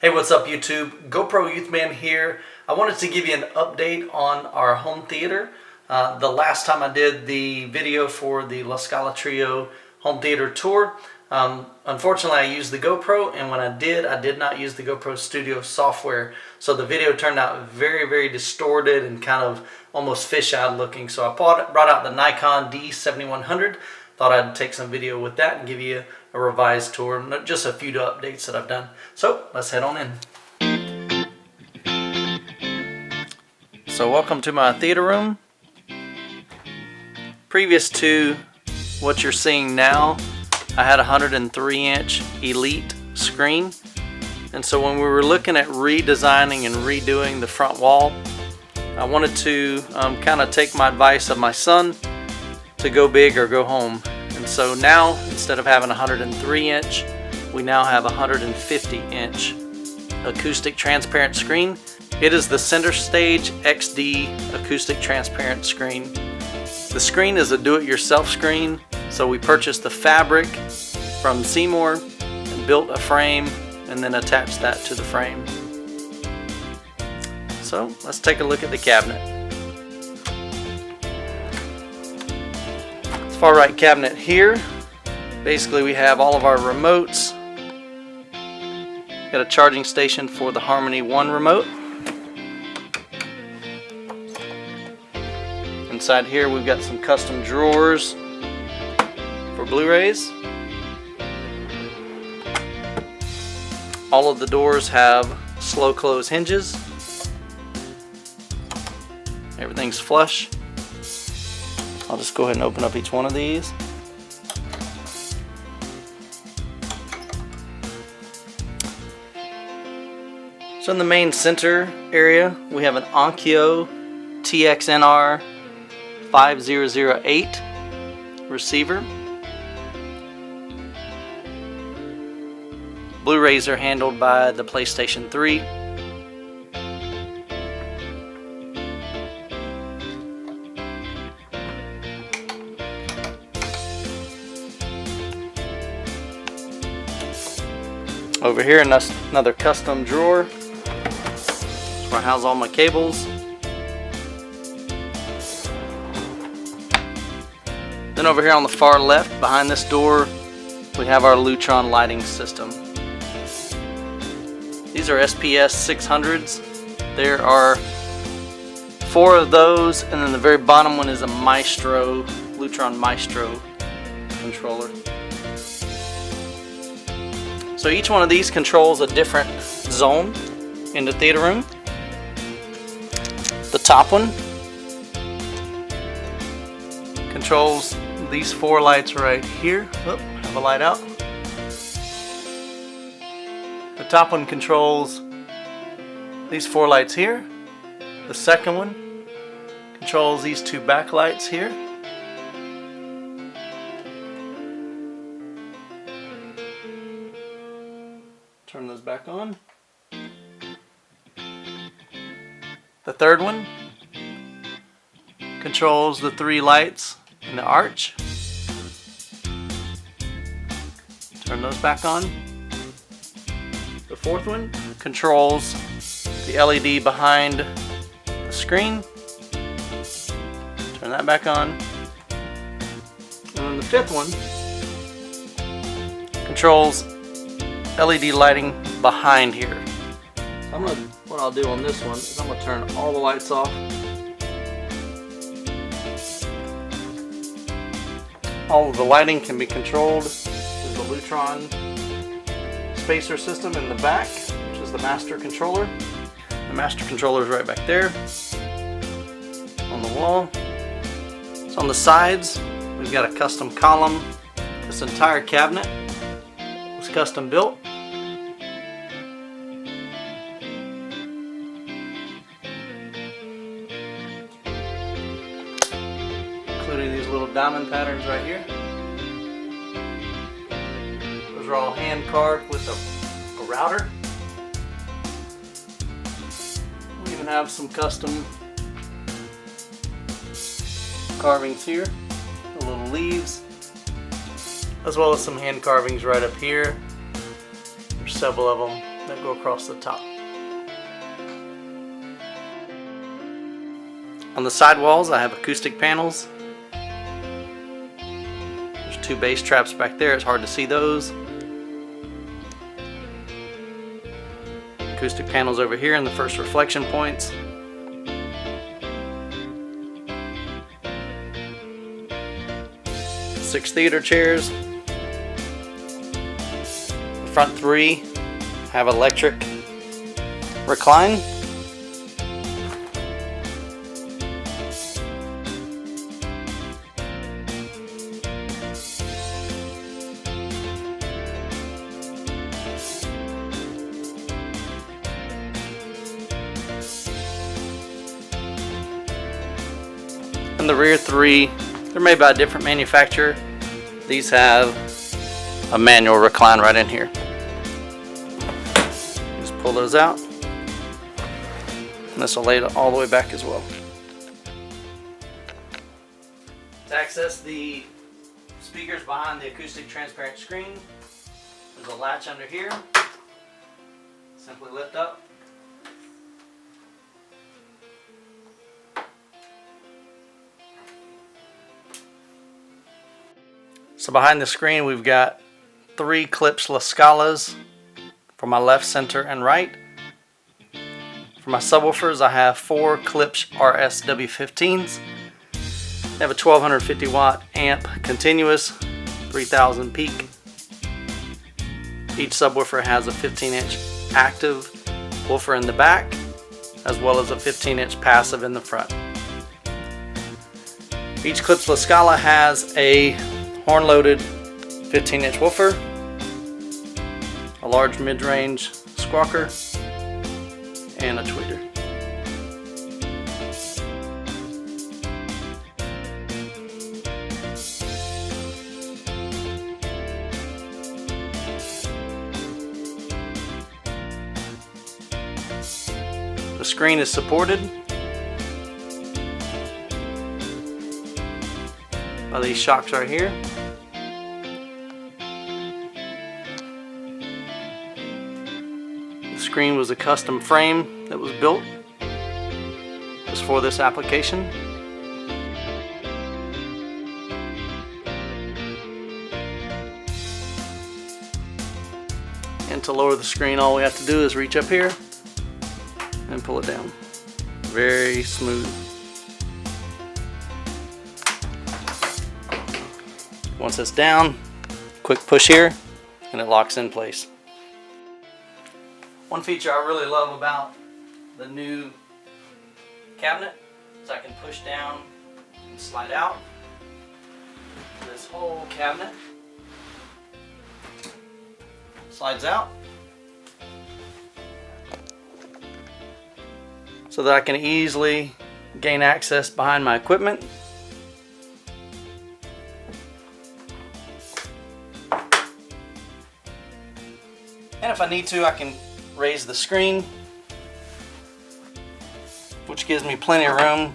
Hey, what's up YouTube? GoPro Youthman here. I wanted to give you an update on our home theater. The last time I did the video for the LaScala Trio home theater tour, unfortunately I used the GoPro, and when I did not use the GoPro Studio software. So the video turned out very distorted and kind of almost fish-eyed looking. So I brought out the Nikon D7100. Thought I'd take some video with that and give you a revised tour, just a few updates that I've done. So let's head on in. So welcome to my theater room. Previous to what you're seeing now, I had a 103-inch Elite screen. And so when we were looking at redesigning and redoing the front wall, I wanted to kind of take my advice of my son to go big or go home. And so now, instead of having a 103-inch, we now have a 150-inch acoustic transparent screen. It is the Center Stage XD acoustic transparent screen. The screen is a do-it-yourself screen, so we purchased the fabric from Seymour and built a frame and then attached that to the frame. So let's take a look at the cabinet. Far right cabinet here, basically we have all of our remotes. Got a charging station for the Harmony 1 remote. Inside here we've got some custom drawers for Blu-rays. All of the doors have slow close hinges. Everything's flush. I'll just go ahead and open up each one of these. So in the main center area, we have an Onkyo TX-NR5008 receiver. Blu-rays are handled by the PlayStation 3. Over here, another custom drawer. That's where I house all my cables. Then over here on the far left, behind this door, we have our Lutron lighting system. These are SPS 600s. There are 4 of those, and then the very bottom one is a Maestro, Lutron Maestro controller. So each one of these controls a different zone in the theater room. The top one controls these 4 lights right here. Oh, have a light out. The top one controls these 4 lights here. The second one controls these 2 backlights here. Turn those back on. The third one controls the 3 lights in the arch. Turn those back on. The fourth one controls the LED behind the screen. Turn that back on. And then the fifth one controls LED lighting behind here. So what I'll do on this one is I'm going to turn all the lights off. All of the lighting can be controlled with the Lutron spacer system in the back, which is the master controller. The master controller is right back there on the wall. So on the sides, we've got a custom column. This entire cabinet was custom built. Including these little diamond patterns right here. Those are all hand carved with a router. We even have some custom carvings here, the little leaves, as well as some hand carvings right up here. There's several of them that go across the top. On the side walls I have acoustic panels. There's 2 bass traps back there, it's hard to see those. Acoustic panels over here in the first reflection points. Six theater chairs. The front 3 have electric recline. And the rear 3, they're made by a different manufacturer. These have a manual recline right in here. Just pull those out. And this will lay it all the way back as well. To access the speakers behind the acoustic transparent screen, there's a latch under here. Simply lift up. So behind the screen we've got 3 Klipsch LaScalas for my left, center, and right. For my subwoofers I have 4 Klipsch RSW-15s. They have a 1250 watt amp continuous, 3000 peak. Each subwoofer has a 15-inch active woofer in the back, as well as a 15-inch passive in the front. Each Klipsch LaScala has a horn-loaded 15-inch woofer, a large mid-range squawker, and a tweeter. The screen is supported by these shocks right here. The screen was a custom frame that was built just for this application. And to lower the screen, all we have to do is reach up here and pull it down. Very smooth. Once it's down, quick push here and it locks in place. One feature I really love about the new cabinet is I can push down and slide out this whole cabinet. Slides out so that I can easily gain access behind my equipment. And if I need to, I can raise the screen, which gives me plenty of room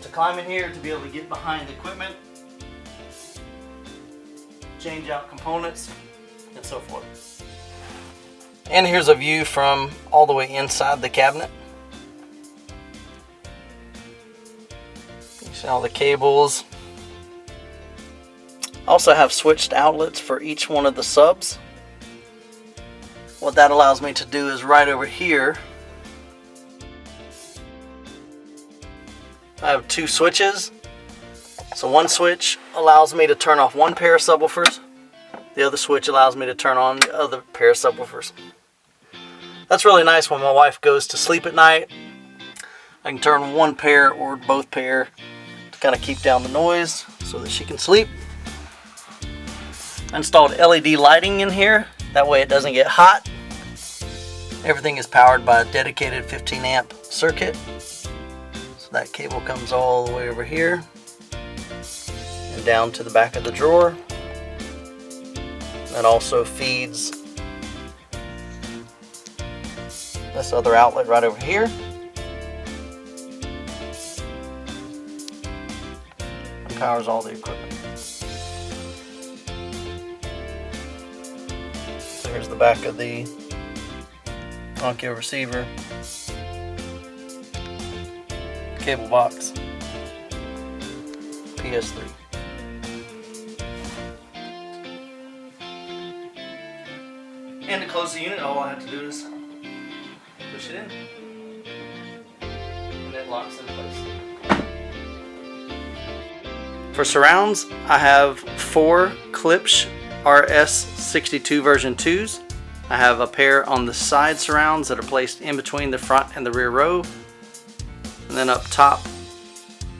to climb in here to be able to get behind the equipment, change out components, and so forth. And here's a view from all the way inside the cabinet. You see all the cables. I also have switched outlets for each one of the subs. What that allows me to do is right over here, I have 2 switches. So one switch allows me to turn off one pair of subwoofers. The other switch allows me to turn on the other pair of subwoofers. That's really nice when my wife goes to sleep at night. I can turn one pair or both pair to kind of keep down the noise so that she can sleep. I installed LED lighting in here, that way it doesn't get hot. Everything is powered by a dedicated 15 amp circuit. So that cable comes all the way over here and down to the back of the drawer. That also feeds this other outlet right over here. And powers all the equipment. Here's the back of the Onkyo receiver, cable box, PS3. And to close the unit, all I have to do is push it in, and it locks in place. For surrounds, I have 4 Klipsch RS62 version 2s. I have a pair on the side surrounds that are placed in between the front and the rear row. And then up top,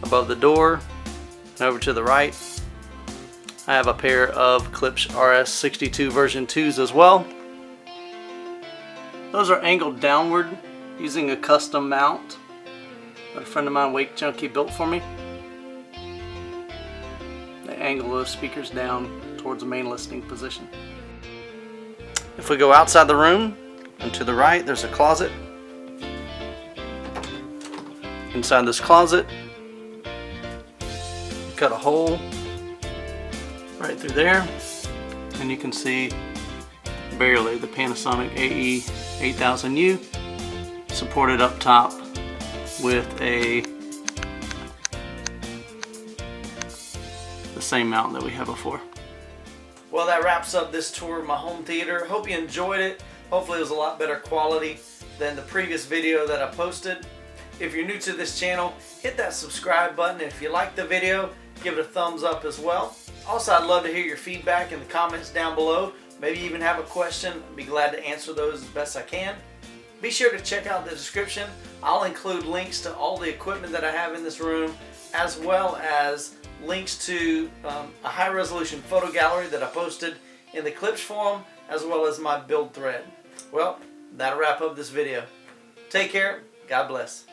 above the door, and over to the right, I have a pair of Klipsch RS62 version 2s as well. Those are angled downward using a custom mount that a friend of mine, Wake Junkie, built for me. They angle those speakers down towards the main listening position. If we go outside the room and to the right, there's a closet. Inside this closet, cut a hole right through there, and you can see barely the Panasonic AE8000U supported up top with the same mount that we had before. Well, that wraps up this tour of my home theater. Hope you enjoyed it. Hopefully it was a lot better quality than the previous video that I posted. If you're new to this channel, hit that subscribe button. If you like the video, give it a thumbs up as well. Also, I'd love to hear your feedback in the comments down below. Maybe even have a question. I'd be glad to answer those as best I can. Be sure to check out the description. I'll include links to all the equipment that I have in this room, as well as links to a high resolution photo gallery that I posted in the Klipsch forum, as well as my build thread. Well, that'll wrap up this video. Take care. God bless.